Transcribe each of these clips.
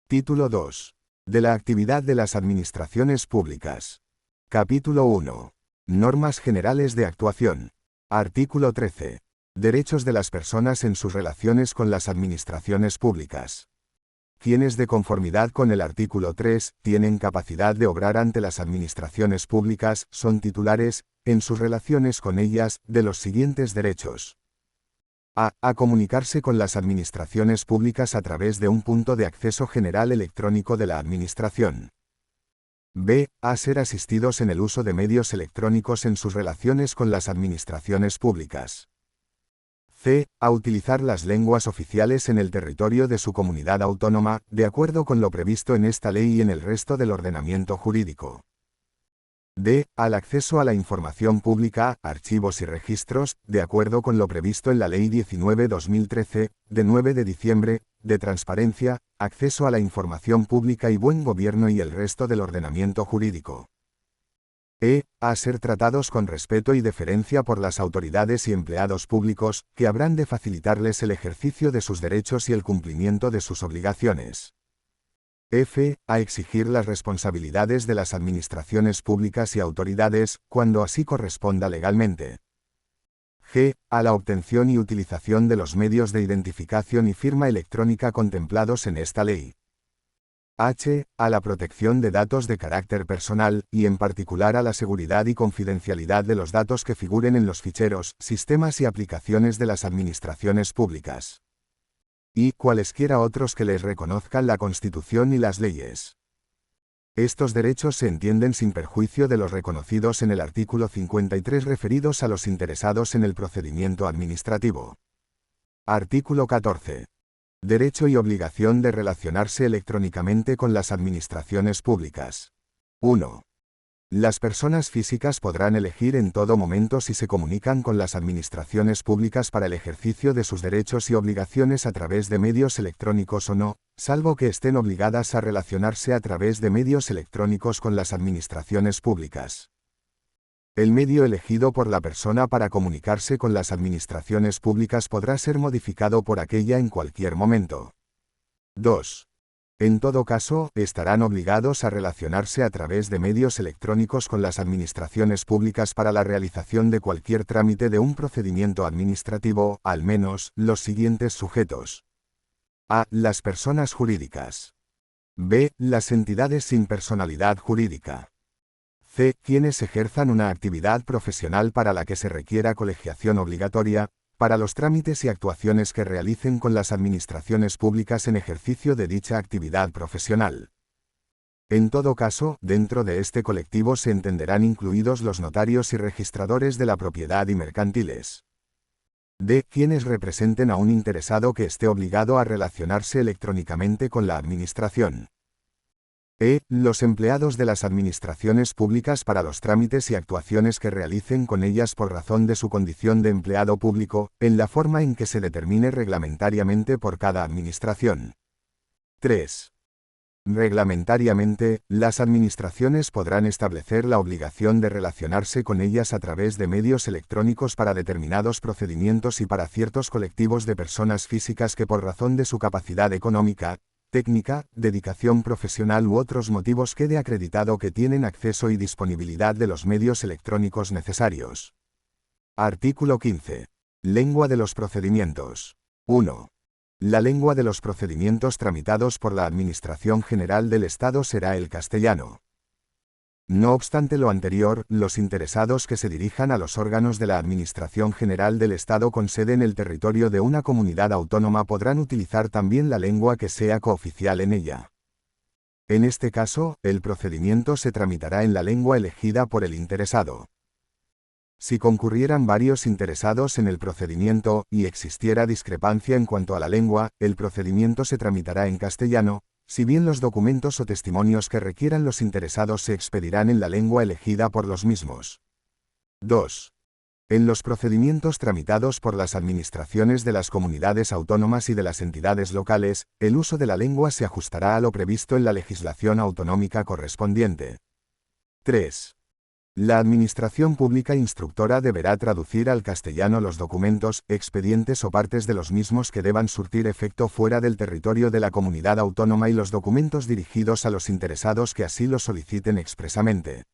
Título 2. De la actividad de las administraciones públicas. Capítulo 1. Normas generales de actuación. Artículo 13. Derechos de las personas en sus relaciones con las administraciones públicas. Quienes, de conformidad con el artículo 3, tienen capacidad de obrar ante las administraciones públicas, son titulares, en sus relaciones con ellas, de los siguientes derechos. A comunicarse con las administraciones públicas a través de un punto de acceso general electrónico de la Administración. B. A ser asistidos en el uso de medios electrónicos en sus relaciones con las administraciones públicas. C. A utilizar las lenguas oficiales en el territorio de su comunidad autónoma, de acuerdo con lo previsto en esta ley y en el resto del ordenamiento jurídico. D. Al acceso a la información pública, archivos y registros, de acuerdo con lo previsto en la Ley 19/2013, de 9 de diciembre, de transparencia, acceso a la información pública y buen gobierno y el resto del ordenamiento jurídico. E. A ser tratados con respeto y deferencia por las autoridades y empleados públicos, que habrán de facilitarles el ejercicio de sus derechos y el cumplimiento de sus obligaciones. F. A exigir las responsabilidades de las administraciones públicas y autoridades, cuando así corresponda legalmente. G. A la obtención y utilización de los medios de identificación y firma electrónica contemplados en esta ley. H. A la protección de datos de carácter personal, y en particular a la seguridad y confidencialidad de los datos que figuren en los ficheros, sistemas y aplicaciones de las administraciones públicas. Y cualesquiera otros que les reconozcan la Constitución y las leyes. Estos derechos se entienden sin perjuicio de los reconocidos en el artículo 53 referidos a los interesados en el procedimiento administrativo. Artículo 14. Derecho y obligación de relacionarse electrónicamente con las administraciones públicas. 1. Las personas físicas podrán elegir en todo momento si se comunican con las administraciones públicas para el ejercicio de sus derechos y obligaciones a través de medios electrónicos o no, salvo que estén obligadas a relacionarse a través de medios electrónicos con las administraciones públicas. El medio elegido por la persona para comunicarse con las administraciones públicas podrá ser modificado por aquella en cualquier momento. 2. En todo caso, estarán obligados a relacionarse a través de medios electrónicos con las administraciones públicas para la realización de cualquier trámite de un procedimiento administrativo, al menos, los siguientes sujetos. A. Las personas jurídicas. B. Las entidades sin personalidad jurídica. C. Quienes ejerzan una actividad profesional para la que se requiera colegiación obligatoria, para los trámites y actuaciones que realicen con las administraciones públicas en ejercicio de dicha actividad profesional. En todo caso, dentro de este colectivo se entenderán incluidos los notarios y registradores de la propiedad y mercantiles. D. Quienes representen a un interesado que esté obligado a relacionarse electrónicamente con la administración. E. Los empleados de las administraciones públicas para los trámites y actuaciones que realicen con ellas por razón de su condición de empleado público, en la forma en que se determine reglamentariamente por cada administración. 3. Reglamentariamente, las administraciones podrán establecer la obligación de relacionarse con ellas a través de medios electrónicos para determinados procedimientos y para ciertos colectivos de personas físicas que por razón de su capacidad económica, técnica, dedicación profesional u otros motivos quede acreditado que tienen acceso y disponibilidad de los medios electrónicos necesarios. Artículo 15. Lengua de los procedimientos. 1. La lengua de los procedimientos tramitados por la Administración General del Estado será el castellano. No obstante lo anterior, los interesados que se dirijan a los órganos de la Administración General del Estado con sede en el territorio de una comunidad autónoma podrán utilizar también la lengua que sea cooficial en ella. En este caso, el procedimiento se tramitará en la lengua elegida por el interesado. Si concurrieran varios interesados en el procedimiento, y existiera discrepancia en cuanto a la lengua, el procedimiento se tramitará en castellano, si bien los documentos o testimonios que requieran los interesados se expedirán en la lengua elegida por los mismos. 2. En los procedimientos tramitados por las administraciones de las comunidades autónomas y de las entidades locales, el uso de la lengua se ajustará a lo previsto en la legislación autonómica correspondiente. 3. La Administración Pública Instructora deberá traducir al castellano los documentos, expedientes o partes de los mismos que deban surtir efecto fuera del territorio de la comunidad autónoma y los documentos dirigidos a los interesados que así lo soliciten expresamente.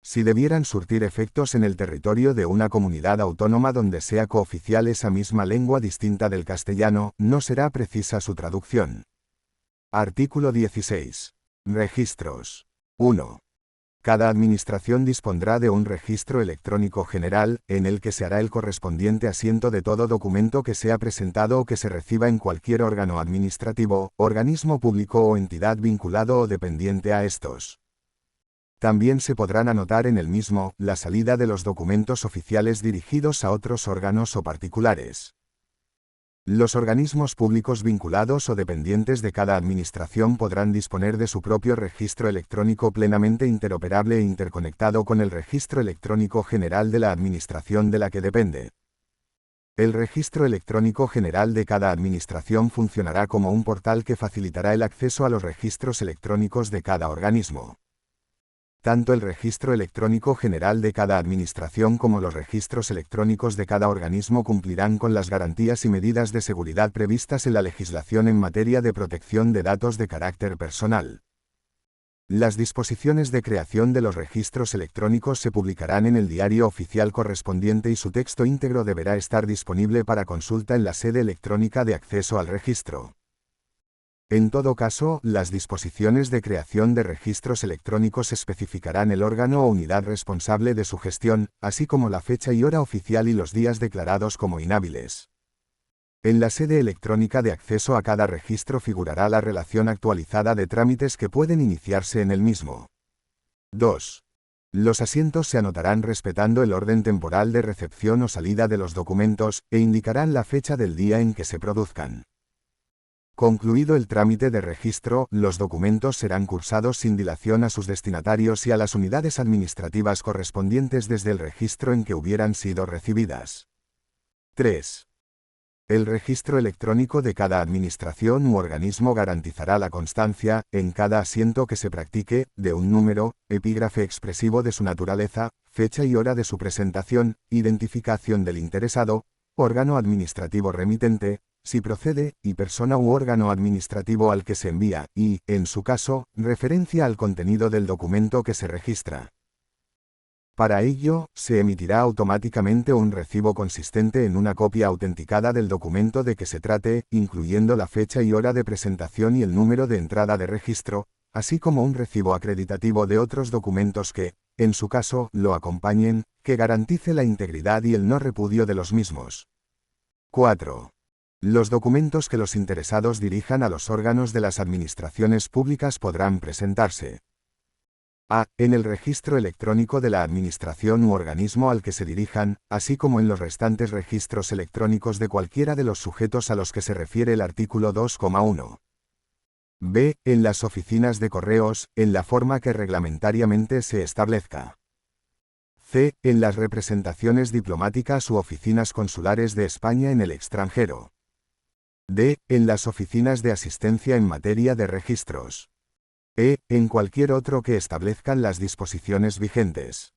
Si debieran surtir efectos en el territorio de una comunidad autónoma donde sea cooficial esa misma lengua distinta del castellano, no será precisa su traducción. Artículo 16. Registros. 1. Cada administración dispondrá de un registro electrónico general, en el que se hará el correspondiente asiento de todo documento que sea presentado o que se reciba en cualquier órgano administrativo, organismo público o entidad vinculado o dependiente a estos. También se podrán anotar en el mismo la salida de los documentos oficiales dirigidos a otros órganos o particulares. Los organismos públicos vinculados o dependientes de cada administración podrán disponer de su propio registro electrónico plenamente interoperable e interconectado con el registro electrónico general de la administración de la que depende. El registro electrónico general de cada administración funcionará como un portal que facilitará el acceso a los registros electrónicos de cada organismo. Tanto el registro electrónico general de cada administración como los registros electrónicos de cada organismo cumplirán con las garantías y medidas de seguridad previstas en la legislación en materia de protección de datos de carácter personal. Las disposiciones de creación de los registros electrónicos se publicarán en el diario oficial correspondiente y su texto íntegro deberá estar disponible para consulta en la sede electrónica de acceso al registro. En todo caso, las disposiciones de creación de registros electrónicos especificarán el órgano o unidad responsable de su gestión, así como la fecha y hora oficial y los días declarados como inhábiles. En la sede electrónica de acceso a cada registro figurará la relación actualizada de trámites que pueden iniciarse en el mismo. 2. Los asientos se anotarán respetando el orden temporal de recepción o salida de los documentos, e indicarán la fecha del día en que se produzcan. Concluido el trámite de registro, los documentos serán cursados sin dilación a sus destinatarios y a las unidades administrativas correspondientes desde el registro en que hubieran sido recibidas. 3. El registro electrónico de cada administración u organismo garantizará la constancia, en cada asiento que se practique, de un número, epígrafe expresivo de su naturaleza, fecha y hora de su presentación, identificación del interesado, órgano administrativo remitente, si procede, y persona u órgano administrativo al que se envía, y, en su caso, referencia al contenido del documento que se registra. Para ello, se emitirá automáticamente un recibo consistente en una copia autenticada del documento de que se trate, incluyendo la fecha y hora de presentación y el número de entrada de registro, así como un recibo acreditativo de otros documentos que, en su caso, lo acompañen, que garantice la integridad y el no repudio de los mismos. 4. Los documentos que los interesados dirijan a los órganos de las administraciones públicas podrán presentarse: a. En el registro electrónico de la administración u organismo al que se dirijan, así como en los restantes registros electrónicos de cualquiera de los sujetos a los que se refiere el artículo 2,1. b. En las oficinas de correos, en la forma que reglamentariamente se establezca. c. En las representaciones diplomáticas u oficinas consulares de España en el extranjero. d. En las oficinas de asistencia en materia de registros. e. En cualquier otro que establezcan las disposiciones vigentes.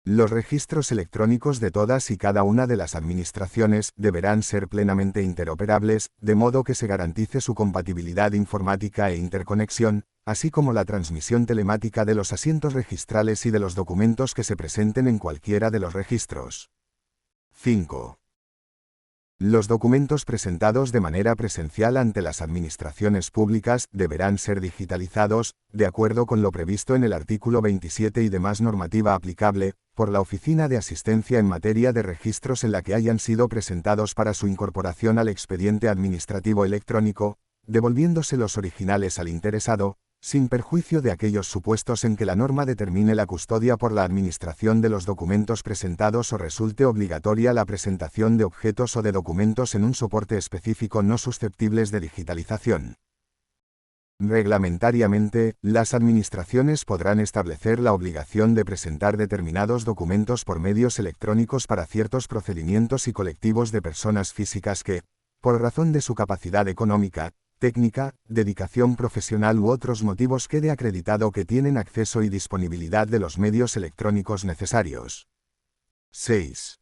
Los registros electrónicos de todas y cada una de las administraciones deberán ser plenamente interoperables, de modo que se garantice su compatibilidad informática e interconexión, así como la transmisión telemática de los asientos registrales y de los documentos que se presenten en cualquiera de los registros. 5. Los documentos presentados de manera presencial ante las administraciones públicas deberán ser digitalizados, de acuerdo con lo previsto en el artículo 27 y demás normativa aplicable, por la Oficina de Asistencia en materia de registros en la que hayan sido presentados para su incorporación al expediente administrativo electrónico, devolviéndose los originales al interesado, sin perjuicio de aquellos supuestos en que la norma determine la custodia por la administración de los documentos presentados o resulte obligatoria la presentación de objetos o de documentos en un soporte específico no susceptibles de digitalización. Reglamentariamente, las administraciones podrán establecer la obligación de presentar determinados documentos por medios electrónicos para ciertos procedimientos y colectivos de personas físicas que, por razón de su capacidad económica, técnica, dedicación profesional u otros motivos quede acreditado que tienen acceso y disponibilidad de los medios electrónicos necesarios. 6.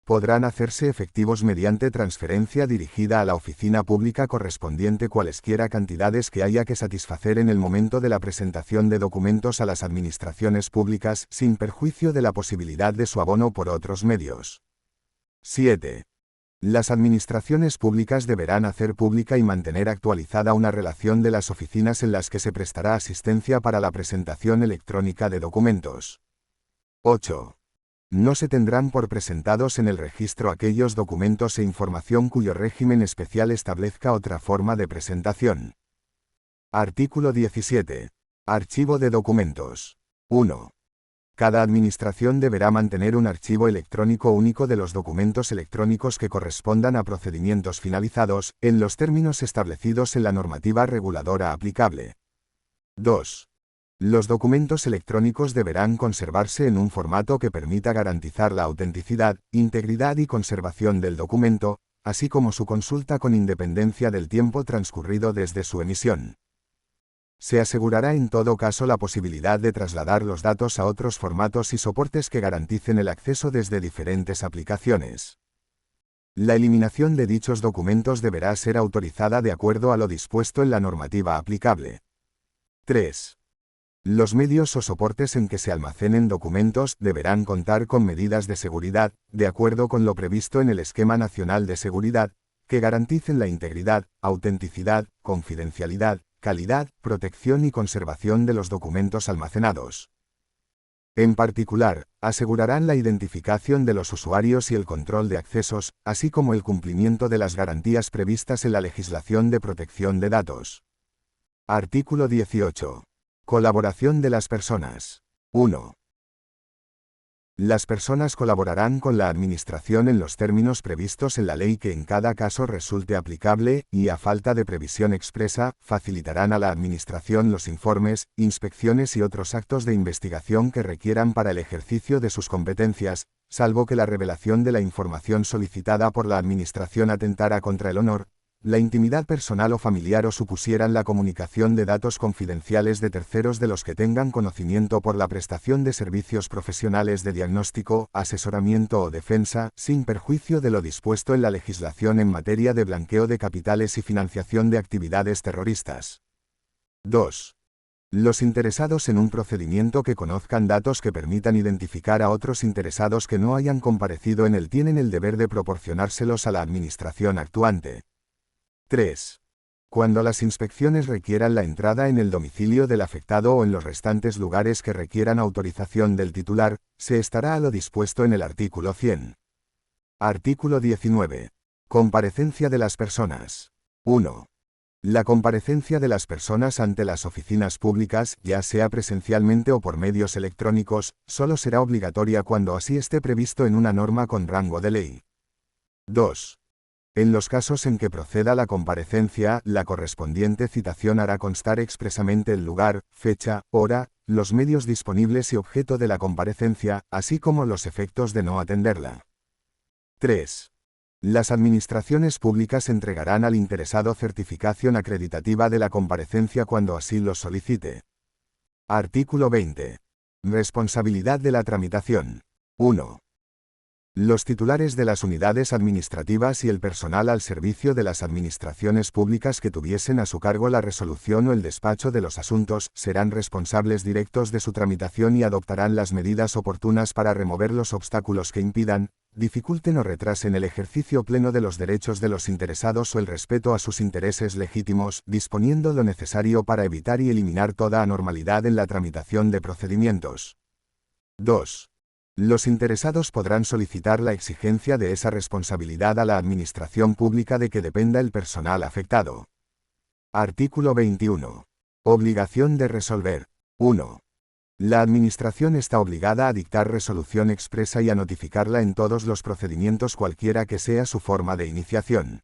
Podrán hacerse efectivos mediante transferencia dirigida a la oficina pública correspondiente cualesquiera cantidades que haya que satisfacer en el momento de la presentación de documentos a las administraciones públicas sin perjuicio de la posibilidad de su abono por otros medios. 7. Las administraciones públicas deberán hacer pública y mantener actualizada una relación de las oficinas en las que se prestará asistencia para la presentación electrónica de documentos. 8. No se tendrán por presentados en el registro aquellos documentos e información cuyo régimen especial establezca otra forma de presentación. Artículo 17. Archivo de documentos. 1. Cada administración deberá mantener un archivo electrónico único de los documentos electrónicos que correspondan a procedimientos finalizados, en los términos establecidos en la normativa reguladora aplicable. 2. Los documentos electrónicos deberán conservarse en un formato que permita garantizar la autenticidad, integridad y conservación del documento, así como su consulta con independencia del tiempo transcurrido desde su emisión. Se asegurará en todo caso la posibilidad de trasladar los datos a otros formatos y soportes que garanticen el acceso desde diferentes aplicaciones. La eliminación de dichos documentos deberá ser autorizada de acuerdo a lo dispuesto en la normativa aplicable. 3. Los medios o soportes en que se almacenen documentos deberán contar con medidas de seguridad, de acuerdo con lo previsto en el Esquema Nacional de Seguridad, que garanticen la integridad, autenticidad, confidencialidad, calidad, protección y conservación de los documentos almacenados. En particular, asegurarán la identificación de los usuarios y el control de accesos, así como el cumplimiento de las garantías previstas en la legislación de protección de datos. Artículo 18. Colaboración de las personas. 1. Las personas colaborarán con la Administración en los términos previstos en la ley que en cada caso resulte aplicable, y a falta de previsión expresa, facilitarán a la Administración los informes, inspecciones y otros actos de investigación que requieran para el ejercicio de sus competencias, salvo que la revelación de la información solicitada por la Administración atentara contra el honor, la intimidad personal o familiar o supusieran la comunicación de datos confidenciales de terceros de los que tengan conocimiento por la prestación de servicios profesionales de diagnóstico, asesoramiento o defensa, sin perjuicio de lo dispuesto en la legislación en materia de blanqueo de capitales y financiación de actividades terroristas. 2. Los interesados en un procedimiento que conozcan datos que permitan identificar a otros interesados que no hayan comparecido en él tienen el deber de proporcionárselos a la Administración actuante. 3. Cuando las inspecciones requieran la entrada en el domicilio del afectado o en los restantes lugares que requieran autorización del titular, se estará a lo dispuesto en el artículo 100. Artículo 19. Comparecencia de las personas. 1. La comparecencia de las personas ante las oficinas públicas, ya sea presencialmente o por medios electrónicos, solo será obligatoria cuando así esté previsto en una norma con rango de ley. 2. En los casos en que proceda la comparecencia, la correspondiente citación hará constar expresamente el lugar, fecha, hora, los medios disponibles y objeto de la comparecencia, así como los efectos de no atenderla. 3. Las administraciones públicas entregarán al interesado certificación acreditativa de la comparecencia cuando así lo solicite. Artículo 20. Responsabilidad de la tramitación. 1. Los titulares de las unidades administrativas y el personal al servicio de las administraciones públicas que tuviesen a su cargo la resolución o el despacho de los asuntos serán responsables directos de su tramitación y adoptarán las medidas oportunas para remover los obstáculos que impidan, dificulten o retrasen el ejercicio pleno de los derechos de los interesados o el respeto a sus intereses legítimos, disponiendo lo necesario para evitar y eliminar toda anormalidad en la tramitación de procedimientos. 2. Los interesados podrán solicitar la exigencia de esa responsabilidad a la administración pública de que dependa el personal afectado. Artículo 21. Obligación de resolver. 1. La Administración está obligada a dictar resolución expresa y a notificarla en todos los procedimientos cualquiera que sea su forma de iniciación.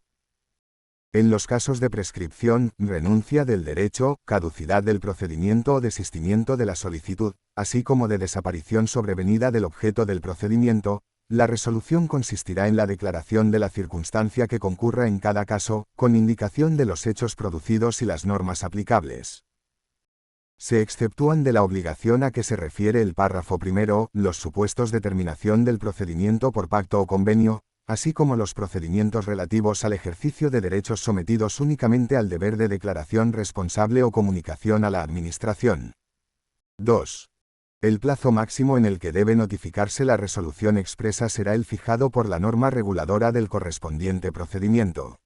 En los casos de prescripción, renuncia del derecho, caducidad del procedimiento o desistimiento de la solicitud, así como de desaparición sobrevenida del objeto del procedimiento, La resolución consistirá en la declaración de la circunstancia que concurra en cada caso, con indicación de los hechos producidos y las normas aplicables. Se exceptúan de la obligación a que se refiere el párrafo primero, los supuestos de terminación del procedimiento por pacto o convenio, así como los procedimientos relativos al ejercicio de derechos sometidos únicamente al deber de declaración responsable o comunicación a la Administración. 2. El plazo máximo en el que debe notificarse la resolución expresa será el fijado por la norma reguladora del correspondiente procedimiento.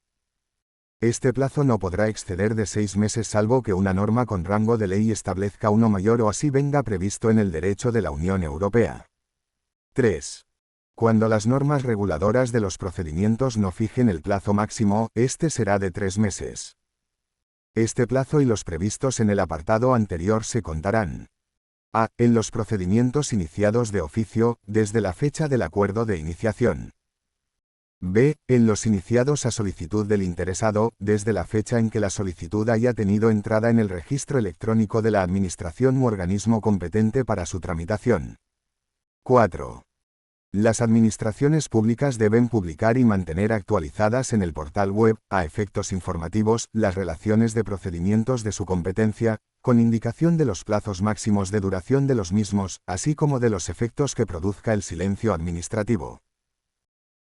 Este plazo no podrá exceder de 6 meses salvo que una norma con rango de ley establezca uno mayor o así venga previsto en el derecho de la Unión Europea. 3. Cuando las normas reguladoras de los procedimientos no fijen el plazo máximo, este será de 3 meses. Este plazo y los previstos en el apartado anterior se contarán: a. En los procedimientos iniciados de oficio, desde la fecha del acuerdo de iniciación. b. En los iniciados a solicitud del interesado, desde la fecha en que la solicitud haya tenido entrada en el registro electrónico de la Administración u organismo competente para su tramitación. 4. Las administraciones públicas deben publicar y mantener actualizadas en el portal web, a efectos informativos, las relaciones de procedimientos de su competencia, con indicación de los plazos máximos de duración de los mismos, así como de los efectos que produzca el silencio administrativo.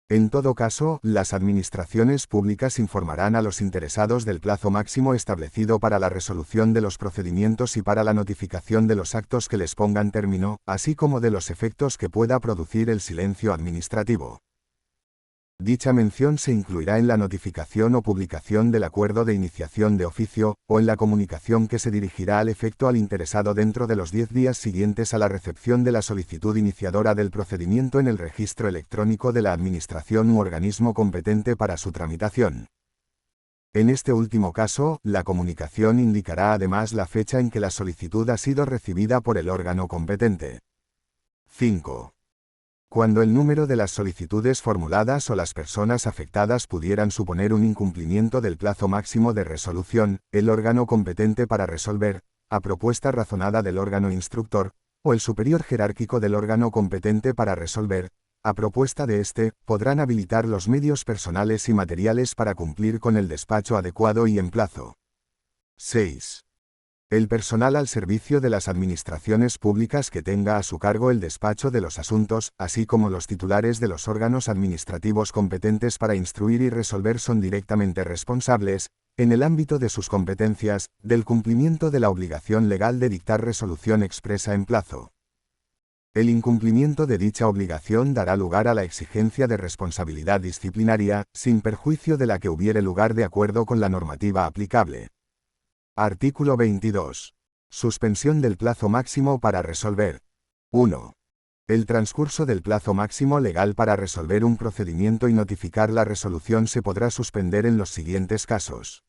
En todo caso, las administraciones públicas informarán a los interesados del plazo máximo establecido para la resolución de los procedimientos y para la notificación de los actos que les pongan término, así como de los efectos que pueda producir el silencio administrativo. Dicha mención se incluirá en la notificación o publicación del acuerdo de iniciación de oficio, o en la comunicación que se dirigirá al efecto al interesado dentro de los 10 días siguientes a la recepción de la solicitud iniciadora del procedimiento en el registro electrónico de la Administración u organismo competente para su tramitación. En este último caso, la comunicación indicará además la fecha en que la solicitud ha sido recibida por el órgano competente. 5. Cuando el número de las solicitudes formuladas o las personas afectadas pudieran suponer un incumplimiento del plazo máximo de resolución, el órgano competente para resolver, a propuesta razonada del órgano instructor, o el superior jerárquico del órgano competente para resolver, a propuesta de éste, podrán habilitar los medios personales y materiales para cumplir con el despacho adecuado y en plazo. 6. El personal al servicio de las administraciones públicas que tenga a su cargo el despacho de los asuntos, así como los titulares de los órganos administrativos competentes para instruir y resolver son directamente responsables, en el ámbito de sus competencias, del cumplimiento de la obligación legal de dictar resolución expresa en plazo. El incumplimiento de dicha obligación dará lugar a la exigencia de responsabilidad disciplinaria, sin perjuicio de la que hubiere lugar de acuerdo con la normativa aplicable. Artículo 22. Suspensión del plazo máximo para resolver. 1. El transcurso del plazo máximo legal para resolver un procedimiento y notificar la resolución se podrá suspender en los siguientes casos.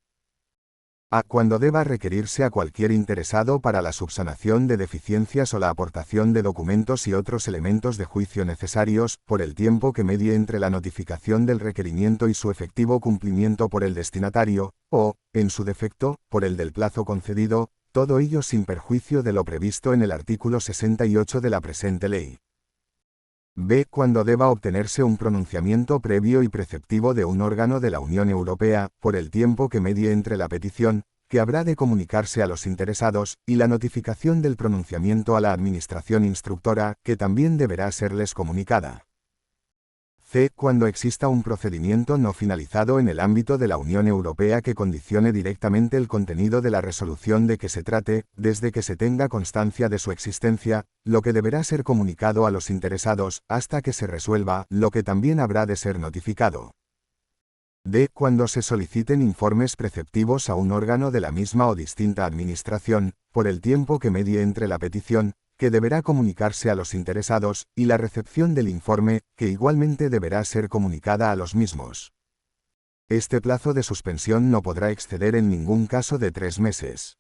A. Cuando deba requerirse a cualquier interesado para la subsanación de deficiencias o la aportación de documentos y otros elementos de juicio necesarios, por el tiempo que medie entre la notificación del requerimiento y su efectivo cumplimiento por el destinatario, o, en su defecto, por el del plazo concedido, todo ello sin perjuicio de lo previsto en el artículo 68 de la presente ley. B. Cuando deba obtenerse un pronunciamiento previo y preceptivo de un órgano de la Unión Europea, por el tiempo que medie entre la petición, que habrá de comunicarse a los interesados, y la notificación del pronunciamiento a la Administración instructora, que también deberá serles comunicada. C. Cuando exista un procedimiento no finalizado en el ámbito de la Unión Europea que condicione directamente el contenido de la resolución de que se trate, desde que se tenga constancia de su existencia, lo que deberá ser comunicado a los interesados, hasta que se resuelva, lo que también habrá de ser notificado. D. Cuando se soliciten informes preceptivos a un órgano de la misma o distinta administración, por el tiempo que medie entre la petición, que deberá comunicarse a los interesados, y la recepción del informe, que igualmente deberá ser comunicada a los mismos. Este plazo de suspensión no podrá exceder en ningún caso de 3 meses.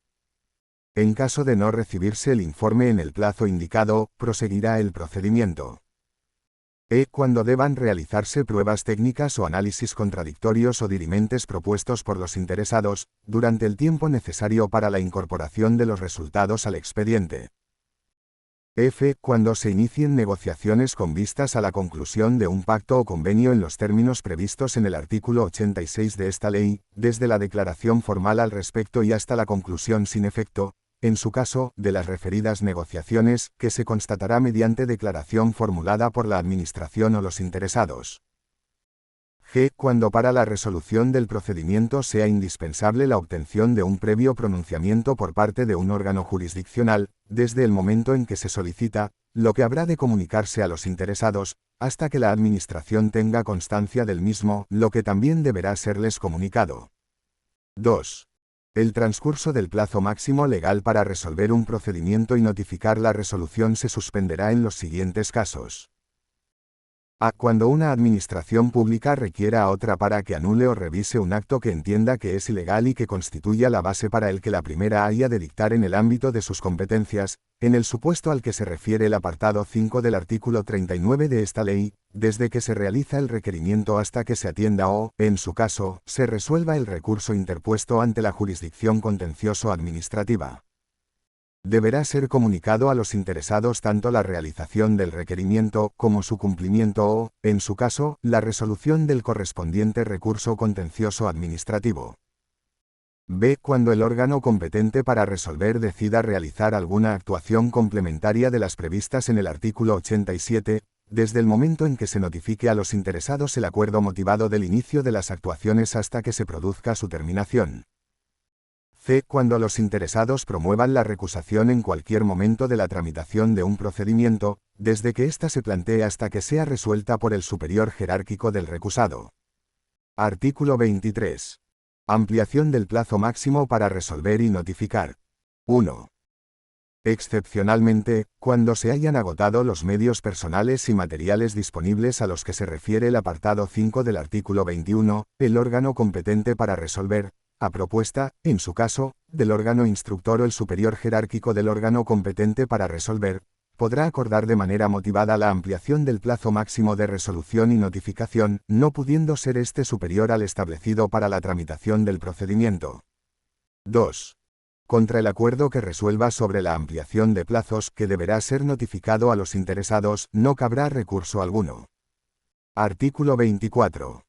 En caso de no recibirse el informe en el plazo indicado, proseguirá el procedimiento. Cuando deban realizarse pruebas técnicas o análisis contradictorios o dirimentes propuestos por los interesados, durante el tiempo necesario para la incorporación de los resultados al expediente. F. Cuando se inicien negociaciones con vistas a la conclusión de un pacto o convenio en los términos previstos en el artículo 86 de esta ley, desde la declaración formal al respecto y hasta la conclusión sin efecto, en su caso, de las referidas negociaciones, que se constatará mediante declaración formulada por la Administración o los interesados. G. Cuando para la resolución del procedimiento sea indispensable la obtención de un previo pronunciamiento por parte de un órgano jurisdiccional, desde el momento en que se solicita, lo que habrá de comunicarse a los interesados, hasta que la Administración tenga constancia del mismo, lo que también deberá serles comunicado. 2. El transcurso del plazo máximo legal para resolver un procedimiento y notificar la resolución se suspenderá en los siguientes casos. A. Cuando una administración pública requiera a otra para que anule o revise un acto que entienda que es ilegal y que constituya la base para el que la primera haya de dictar en el ámbito de sus competencias, en el supuesto al que se refiere el apartado 5 del artículo 39 de esta ley, desde que se realiza el requerimiento hasta que se atienda o, en su caso, se resuelva el recurso interpuesto ante la jurisdicción contencioso-administrativa. Deberá ser comunicado a los interesados tanto la realización del requerimiento como su cumplimiento o, en su caso, la resolución del correspondiente recurso contencioso administrativo. B. Cuando el órgano competente para resolver decida realizar alguna actuación complementaria de las previstas en el artículo 87, desde el momento en que se notifique a los interesados el acuerdo motivado del inicio de las actuaciones hasta que se produzca su terminación. C. Cuando los interesados promuevan la recusación en cualquier momento de la tramitación de un procedimiento, desde que ésta se plantee hasta que sea resuelta por el superior jerárquico del recusado. Artículo 23. Ampliación del plazo máximo para resolver y notificar. 1. Excepcionalmente, cuando se hayan agotado los medios personales y materiales disponibles a los que se refiere el apartado 5 del artículo 21, el órgano competente para resolver, a propuesta, en su caso, del órgano instructor o el superior jerárquico del órgano competente para resolver, podrá acordar de manera motivada la ampliación del plazo máximo de resolución y notificación, no pudiendo ser este superior al establecido para la tramitación del procedimiento. 2. Contra el acuerdo que resuelva sobre la ampliación de plazos que deberá ser notificado a los interesados, no cabrá recurso alguno. Artículo 24.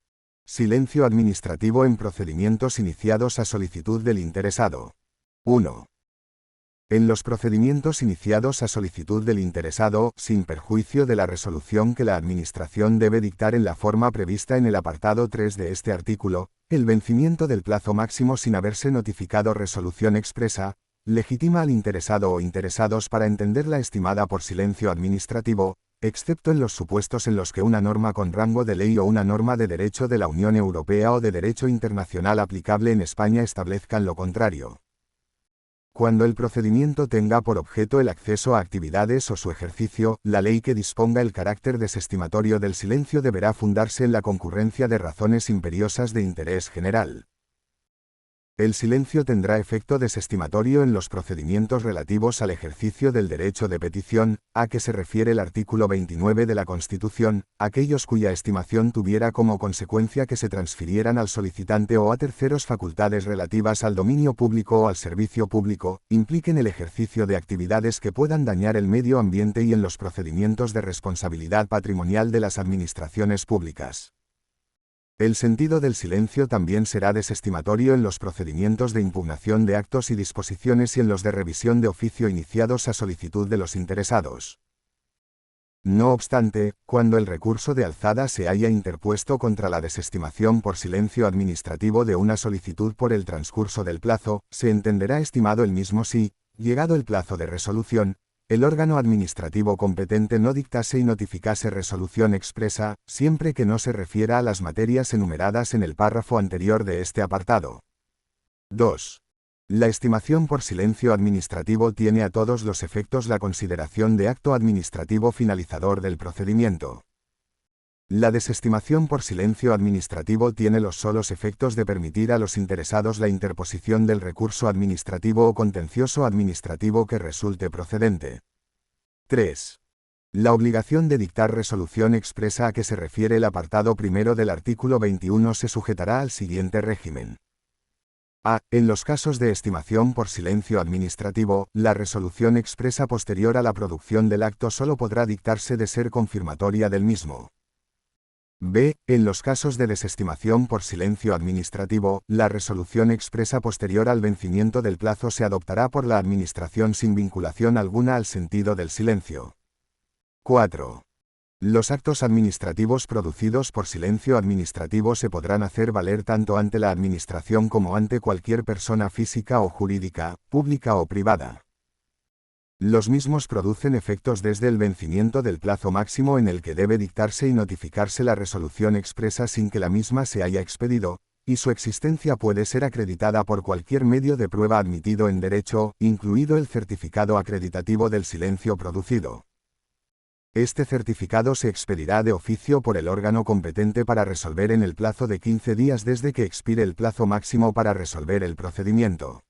Silencio administrativo en procedimientos iniciados a solicitud del interesado. 1. En los procedimientos iniciados a solicitud del interesado, sin perjuicio de la resolución que la Administración debe dictar en la forma prevista en el apartado 3 de este artículo, el vencimiento del plazo máximo sin haberse notificado resolución expresa, legitima al interesado o interesados para entenderla estimada por silencio administrativo, excepto en los supuestos en los que una norma con rango de ley o una norma de derecho de la Unión Europea o de derecho internacional aplicable en España establezcan lo contrario. Cuando el procedimiento tenga por objeto el acceso a actividades o su ejercicio, la ley que disponga el carácter desestimatorio del silencio deberá fundarse en la concurrencia de razones imperiosas de interés general. El silencio tendrá efecto desestimatorio en los procedimientos relativos al ejercicio del derecho de petición, a que se refiere el artículo 29 de la Constitución, aquellos cuya estimación tuviera como consecuencia que se transfirieran al solicitante o a terceros facultades relativas al dominio público o al servicio público, impliquen el ejercicio de actividades que puedan dañar el medio ambiente y en los procedimientos de responsabilidad patrimonial de las administraciones públicas. El sentido del silencio también será desestimatorio en los procedimientos de impugnación de actos y disposiciones y en los de revisión de oficio iniciados a solicitud de los interesados. No obstante, cuando el recurso de alzada se haya interpuesto contra la desestimación por silencio administrativo de una solicitud por el transcurso del plazo, se entenderá estimado el mismo si, llegado el plazo de resolución, el órgano administrativo competente no dictase y notificase resolución expresa, siempre que no se refiera a las materias enumeradas en el párrafo anterior de este apartado. 2. La estimación por silencio administrativo tiene a todos los efectos la consideración de acto administrativo finalizador del procedimiento. La desestimación por silencio administrativo tiene los solos efectos de permitir a los interesados la interposición del recurso administrativo o contencioso administrativo que resulte procedente. 3. La obligación de dictar resolución expresa a que se refiere el apartado primero del artículo 21 se sujetará al siguiente régimen. A. En los casos de estimación por silencio administrativo, la resolución expresa posterior a la producción del acto solo podrá dictarse de ser confirmatoria del mismo. B. En los casos de desestimación por silencio administrativo, la resolución expresa posterior al vencimiento del plazo se adoptará por la Administración sin vinculación alguna al sentido del silencio. 4. Los actos administrativos producidos por silencio administrativo se podrán hacer valer tanto ante la Administración como ante cualquier persona física o jurídica, pública o privada. Los mismos producen efectos desde el vencimiento del plazo máximo en el que debe dictarse y notificarse la resolución expresa sin que la misma se haya expedido, y su existencia puede ser acreditada por cualquier medio de prueba admitido en derecho, incluido el certificado acreditativo del silencio producido. Este certificado se expedirá de oficio por el órgano competente para resolver en el plazo de 15 días desde que expire el plazo máximo para resolver el procedimiento.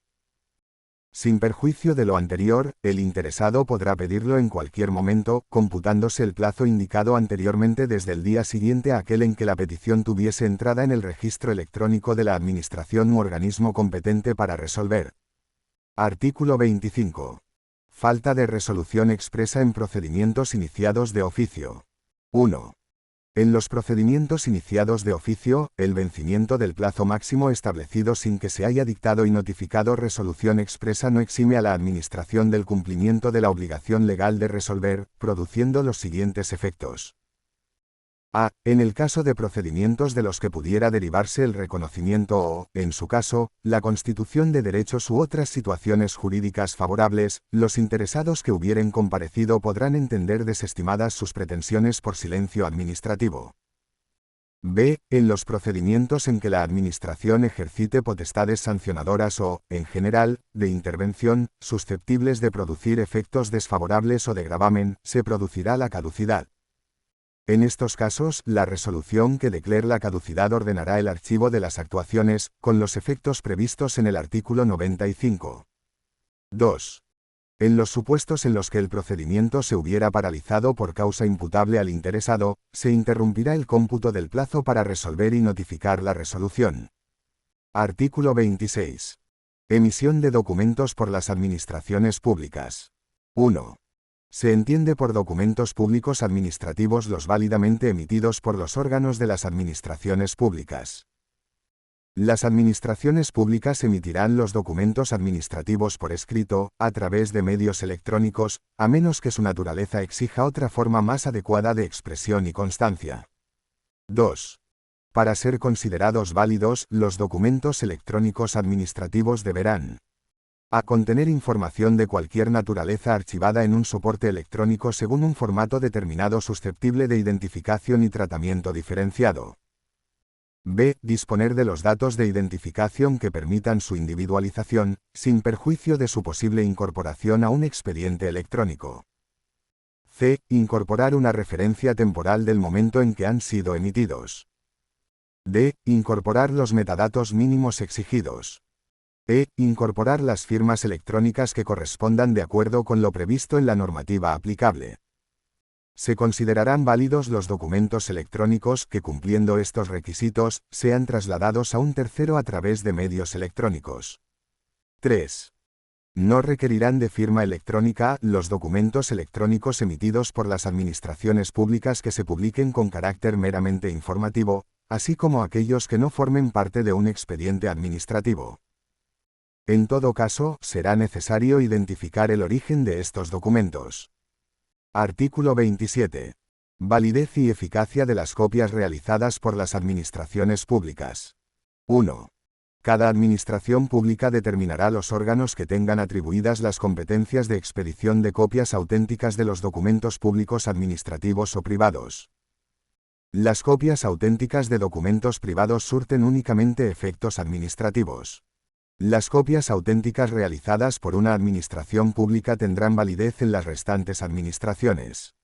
Sin perjuicio de lo anterior, el interesado podrá pedirlo en cualquier momento, computándose el plazo indicado anteriormente desde el día siguiente a aquel en que la petición tuviese entrada en el registro electrónico de la Administración u organismo competente para resolver. Artículo 25. Falta de resolución expresa en procedimientos iniciados de oficio. 1. En los procedimientos iniciados de oficio, el vencimiento del plazo máximo establecido sin que se haya dictado y notificado resolución expresa no exime a la Administración del cumplimiento de la obligación legal de resolver, produciendo los siguientes efectos. A. En el caso de procedimientos de los que pudiera derivarse el reconocimiento o, en su caso, la constitución de derechos u otras situaciones jurídicas favorables, los interesados que hubieren comparecido podrán entender desestimadas sus pretensiones por silencio administrativo. B. En los procedimientos en que la Administración ejercite potestades sancionadoras o, en general, de intervención, susceptibles de producir efectos desfavorables o de gravamen, se producirá la caducidad. En estos casos, la resolución que declare la caducidad ordenará el archivo de las actuaciones, con los efectos previstos en el artículo 95. 2. En los supuestos en los que el procedimiento se hubiera paralizado por causa imputable al interesado, se interrumpirá el cómputo del plazo para resolver y notificar la resolución. Artículo 26. Emisión de documentos por las administraciones públicas. 1. Se entiende por documentos públicos administrativos los válidamente emitidos por los órganos de las administraciones públicas. Las administraciones públicas emitirán los documentos administrativos por escrito, a través de medios electrónicos, a menos que su naturaleza exija otra forma más adecuada de expresión y constancia. 2. Para ser considerados válidos, los documentos electrónicos administrativos deberán a. Contener información de cualquier naturaleza archivada en un soporte electrónico según un formato determinado susceptible de identificación y tratamiento diferenciado. B. Disponer de los datos de identificación que permitan su individualización, sin perjuicio de su posible incorporación a un expediente electrónico. C. Incorporar una referencia temporal del momento en que han sido emitidos. D. Incorporar los metadatos mínimos exigidos. E. Incorporar las firmas electrónicas que correspondan de acuerdo con lo previsto en la normativa aplicable. Se considerarán válidos los documentos electrónicos que, cumpliendo estos requisitos, sean trasladados a un tercero a través de medios electrónicos. 3. No requerirán de firma electrónica los documentos electrónicos emitidos por las administraciones públicas que se publiquen con carácter meramente informativo, así como aquellos que no formen parte de un expediente administrativo. En todo caso, será necesario identificar el origen de estos documentos. Artículo 27. Validez y eficacia de las copias realizadas por las administraciones públicas. 1. Cada administración pública determinará los órganos que tengan atribuidas las competencias de expedición de copias auténticas de los documentos públicos administrativos o privados. Las copias auténticas de documentos privados surten únicamente efectos administrativos. Las copias auténticas realizadas por una administración pública tendrán validez en las restantes administraciones.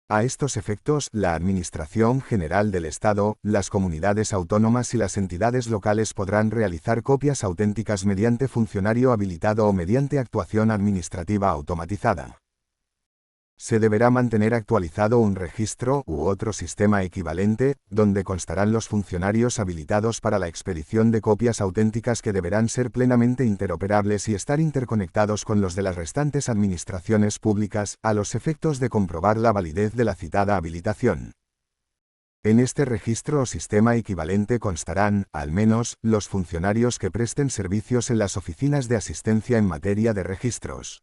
A estos efectos, la Administración General del Estado, las comunidades autónomas y las entidades locales podrán realizar copias auténticas mediante funcionario habilitado o mediante actuación administrativa automatizada. Se deberá mantener actualizado un registro u otro sistema equivalente, donde constarán los funcionarios habilitados para la expedición de copias auténticas que deberán ser plenamente interoperables y estar interconectados con los de las restantes administraciones públicas, a los efectos de comprobar la validez de la citada habilitación. En este registro o sistema equivalente constarán, al menos, los funcionarios que presten servicios en las oficinas de asistencia en materia de registros.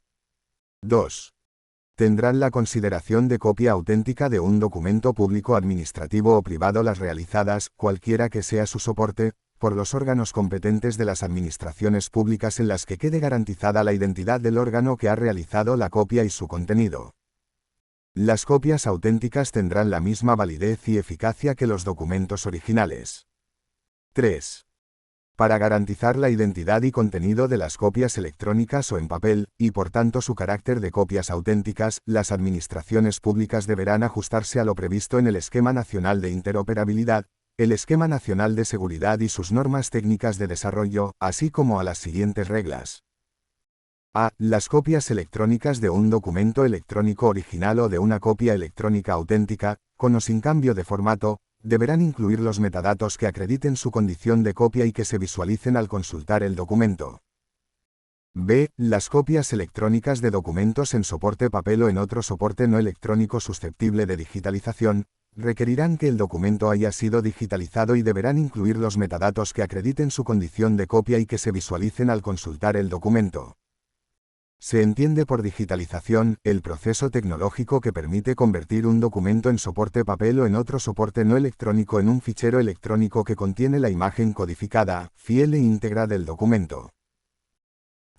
2. Tendrán la consideración de copia auténtica de un documento público administrativo o privado las realizadas, cualquiera que sea su soporte, por los órganos competentes de las administraciones públicas en las que quede garantizada la identidad del órgano que ha realizado la copia y su contenido. Las copias auténticas tendrán la misma validez y eficacia que los documentos originales. 3. Para garantizar la identidad y contenido de las copias electrónicas o en papel, y por tanto su carácter de copias auténticas, las administraciones públicas deberán ajustarse a lo previsto en el Esquema Nacional de Interoperabilidad, el Esquema Nacional de Seguridad y sus normas técnicas de desarrollo, así como a las siguientes reglas. A. Las copias electrónicas de un documento electrónico original o de una copia electrónica auténtica, con o sin cambio de formato, deberán incluir los metadatos que acrediten su condición de copia y que se visualicen al consultar el documento. B. Las copias electrónicas de documentos en soporte papel o en otro soporte no electrónico susceptible de digitalización, requerirán que el documento haya sido digitalizado y deberán incluir los metadatos que acrediten su condición de copia y que se visualicen al consultar el documento. Se entiende por digitalización, el proceso tecnológico que permite convertir un documento en soporte papel o en otro soporte no electrónico en un fichero electrónico que contiene la imagen codificada, fiel e íntegra del documento.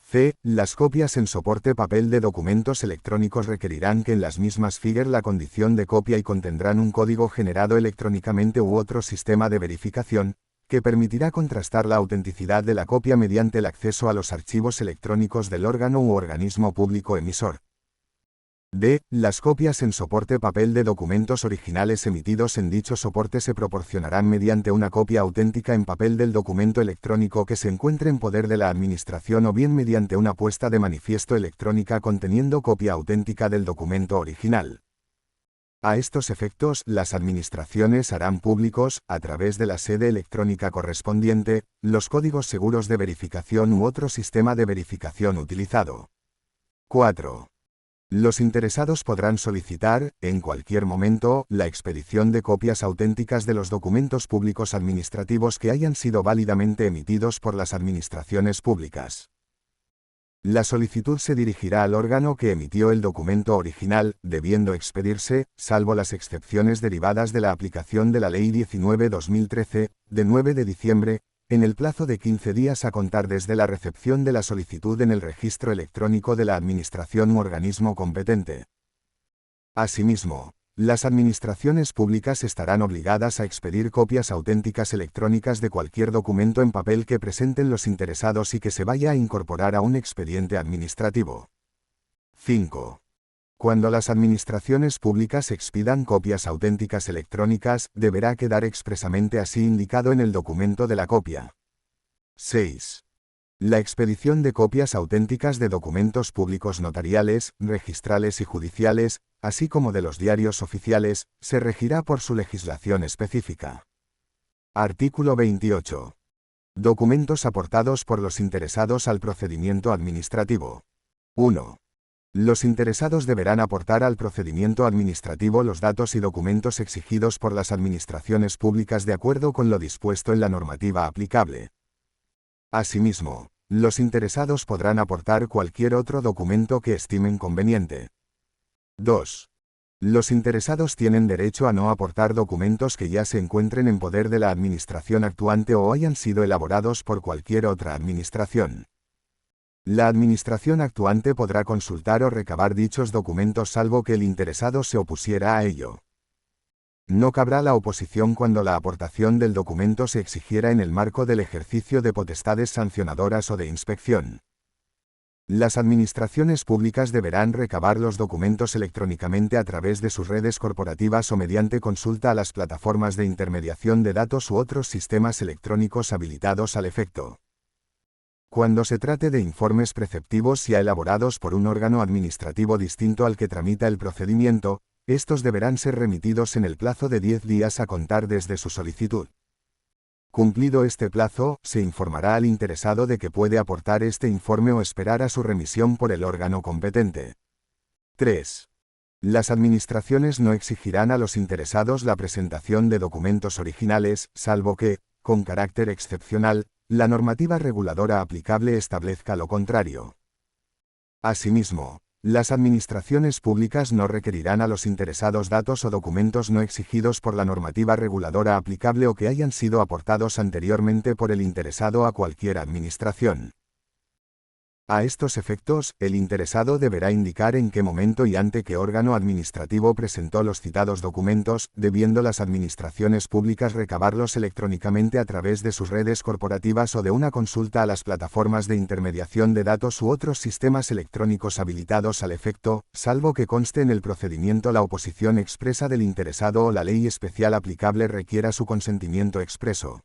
C. Las copias en soporte papel de documentos electrónicos requerirán que en las mismas figure la condición de copia y contendrán un código generado electrónicamente u otro sistema de verificación, que permitirá contrastar la autenticidad de la copia mediante el acceso a los archivos electrónicos del órgano u organismo público emisor. D. Las copias en soporte papel de documentos originales emitidos en dicho soporte se proporcionarán mediante una copia auténtica en papel del documento electrónico que se encuentre en poder de la Administración o bien mediante una puesta de manifiesto electrónica conteniendo copia auténtica del documento original. A estos efectos, las administraciones harán públicos, a través de la sede electrónica correspondiente, los códigos seguros de verificación u otro sistema de verificación utilizado. 4. Los interesados podrán solicitar, en cualquier momento, la expedición de copias auténticas de los documentos públicos administrativos que hayan sido válidamente emitidos por las administraciones públicas. La solicitud se dirigirá al órgano que emitió el documento original, debiendo expedirse, salvo las excepciones derivadas de la aplicación de la Ley 19/2013, de 9 de diciembre, en el plazo de 15 días a contar desde la recepción de la solicitud en el registro electrónico de la Administración u organismo competente. Asimismo, las administraciones públicas estarán obligadas a expedir copias auténticas electrónicas de cualquier documento en papel que presenten los interesados y que se vaya a incorporar a un expediente administrativo. 5. Cuando las administraciones públicas expidan copias auténticas electrónicas, deberá quedar expresamente así indicado en el documento de la copia. 6. La expedición de copias auténticas de documentos públicos notariales, registrales y judiciales, así como de los diarios oficiales, se regirá por su legislación específica. Artículo 28. Documentos aportados por los interesados al procedimiento administrativo. 1. Los interesados deberán aportar al procedimiento administrativo los datos y documentos exigidos por las administraciones públicas de acuerdo con lo dispuesto en la normativa aplicable. Asimismo, los interesados podrán aportar cualquier otro documento que estimen conveniente. 2. Los interesados tienen derecho a no aportar documentos que ya se encuentren en poder de la administración actuante o hayan sido elaborados por cualquier otra administración. La administración actuante podrá consultar o recabar dichos documentos salvo que el interesado se opusiera a ello. No cabrá la oposición cuando la aportación del documento se exigiera en el marco del ejercicio de potestades sancionadoras o de inspección. Las administraciones públicas deberán recabar los documentos electrónicamente a través de sus redes corporativas o mediante consulta a las plataformas de intermediación de datos u otros sistemas electrónicos habilitados al efecto. Cuando se trate de informes preceptivos ya elaborados por un órgano administrativo distinto al que tramita el procedimiento, estos deberán ser remitidos en el plazo de 10 días a contar desde su solicitud. Cumplido este plazo, se informará al interesado de que puede aportar este informe o esperar a su remisión por el órgano competente. 3. Las administraciones no exigirán a los interesados la presentación de documentos originales, salvo que, con carácter excepcional, la normativa reguladora aplicable establezca lo contrario. Asimismo, las administraciones públicas no requerirán a los interesados datos o documentos no exigidos por la normativa reguladora aplicable o que hayan sido aportados anteriormente por el interesado a cualquier administración. A estos efectos, el interesado deberá indicar en qué momento y ante qué órgano administrativo presentó los citados documentos, debiendo las administraciones públicas recabarlos electrónicamente a través de sus redes corporativas o de una consulta a las plataformas de intermediación de datos u otros sistemas electrónicos habilitados al efecto, salvo que conste en el procedimiento la oposición expresa del interesado o la ley especial aplicable requiera su consentimiento expreso.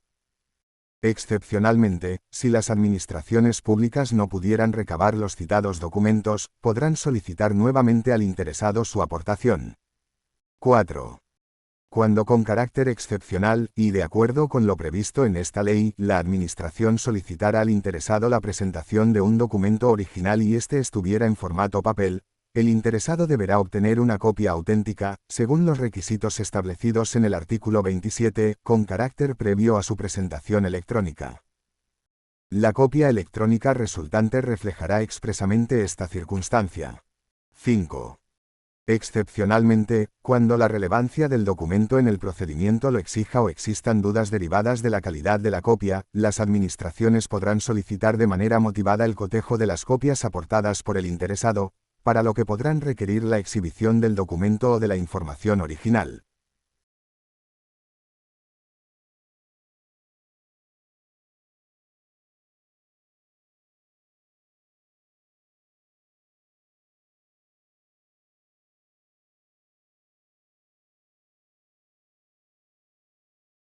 Excepcionalmente, si las administraciones públicas no pudieran recabar los citados documentos, podrán solicitar nuevamente al interesado su aportación. 4. Cuando con carácter excepcional, y de acuerdo con lo previsto en esta ley, la Administración solicitara al interesado la presentación de un documento original y éste estuviera en formato papel, el interesado deberá obtener una copia auténtica, según los requisitos establecidos en el artículo 27, con carácter previo a su presentación electrónica. La copia electrónica resultante reflejará expresamente esta circunstancia. 5. Excepcionalmente, cuando la relevancia del documento en el procedimiento lo exija o existan dudas derivadas de la calidad de la copia, las administraciones podrán solicitar de manera motivada el cotejo de las copias aportadas por el interesado, para lo que podrán requerir la exhibición del documento o de la información original.